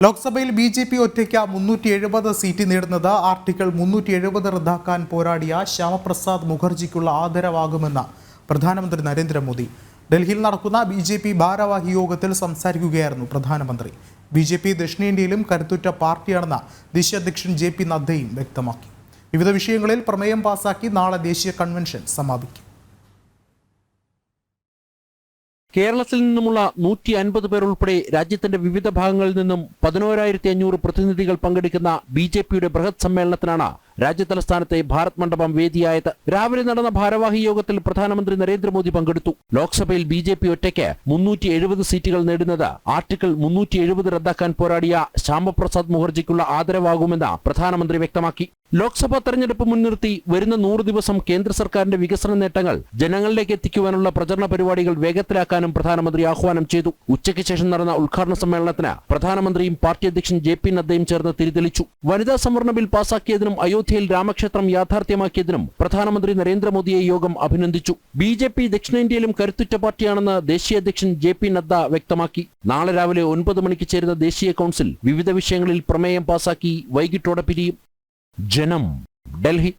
ലോക്സഭയിൽ ബി.ജെ.പി. ഒറ്റയ്ക്ക് 370 സീറ്റ് നേടുന്നത് ആർട്ടിക്കിൾ 370 റദ്ദാക്കാൻ പോരാടിയ ശ്യാമപ്രസാദ് മുഖർജിക്കുള്ള ആദരവാകുമെന്ന് പ്രധാനമന്ത്രി നരേന്ദ്രമോദി. ഡൽഹിയിൽ നടക്കുന്ന ബി.ജെ.പി. ഭാരവാഹി യോഗത്തിൽ സംസാരിക്കുകയായിരുന്നു പ്രധാനമന്ത്രി. ബി.ജെ.പി. ദക്ഷിണേന്ത്യയിലും കരുത്തുറ്റ പാർട്ടിയാണെന്ന് ദേശീയ അധ്യക്ഷൻ ജെ.പി. നദ്ദയും വ്യക്തമാക്കി. വിവിധ വിഷയങ്ങളിൽ പ്രമേയം പാസാക്കി നാളെ ദേശീയ കൺവെൻഷൻ സമാപിക്കും. കേരളത്തിൽ നിന്നുമുള്ള 150 പേർ ഉൾപ്പെടെ രാജ്യത്തിന്റെ വിവിധ ഭാഗങ്ങളിൽ നിന്നും 11,500 പ്രതിനിധികൾ പങ്കെടുക്കുന്ന ബി.ജെ.പിയുടെ ബൃഹത് സമ്മേളനത്തിനാണ് രാജ്യതലസ്ഥാനത്തെ ഭാരത് മണ്ഡപം വേദിയായത്. രാവിലെ നടന്ന ഭാരവാഹി യോഗത്തിൽ പ്രധാനമന്ത്രി നരേന്ദ്രമോദി പങ്കെടുത്തു. ലോക്സഭയിൽ ബി.ജെ.പി. ഒറ്റയ്ക്ക് 370 സീറ്റുകൾ നേടുന്നത് ആർട്ടിക്കിൾ 370 റദ്ദാക്കാൻ പോരാടിയ ശ്യാമപ്രസാദ് മുഖർജിക്കുള്ള ആദരവാകുമെന്ന് പ്രധാനമന്ത്രി വ്യക്തമാക്കി. ലോക്സഭാ തെരഞ്ഞെടുപ്പ് മുൻനിർത്തി വരുന്ന 100 ദിവസം കേന്ദ്ര സർക്കാരിന്റെ വികസന നേട്ടങ്ങൾ ജനങ്ങളിലേക്ക് എത്തിക്കുവാനുള്ള പ്രചരണ പരിപാടികൾ വേഗത്തിലാക്കാനും പ്രധാനമന്ത്രി ആഹ്വാനം ചെയ്തു. ഉച്ചയ്ക്ക് ശേഷം നടന്ന ഉദ്ഘാടന സമ്മേളനത്തിന് പ്രധാനമന്ത്രിയും പാർട്ടി അധ്യക്ഷൻ ജെ.പി. നദ്ദയും ചേർന്ന് തിരിതെളിച്ചു. വനിതാ സംവരണ ബിൽ പാസാക്കിയതിനും അയോധ്യയിൽ രാമക്ഷേത്രം യാഥാർത്ഥ്യമാക്കിയതിനും പ്രധാനമന്ത്രി നരേന്ദ്രമോദിയെ യോഗം അഭിനന്ദിച്ചു. ബി.ജെ.പി. ദക്ഷിണേന്ത്യയിലും കരുത്തുറ്റ പാർട്ടിയാണെന്ന് ദേശീയ അധ്യക്ഷൻ ജെ.പി. നദ്ദ വ്യക്തമാക്കി. നാളെ രാവിലെ 9 മണിക്ക് ചേരുന്ന ദേശീയ കൗൺസിൽ വിവിധ വിഷയങ്ങളിൽ പ്രമേയം പാസാക്കി വൈകിട്ടോടെ പിരിയും. ജനം, ഡൽഹി.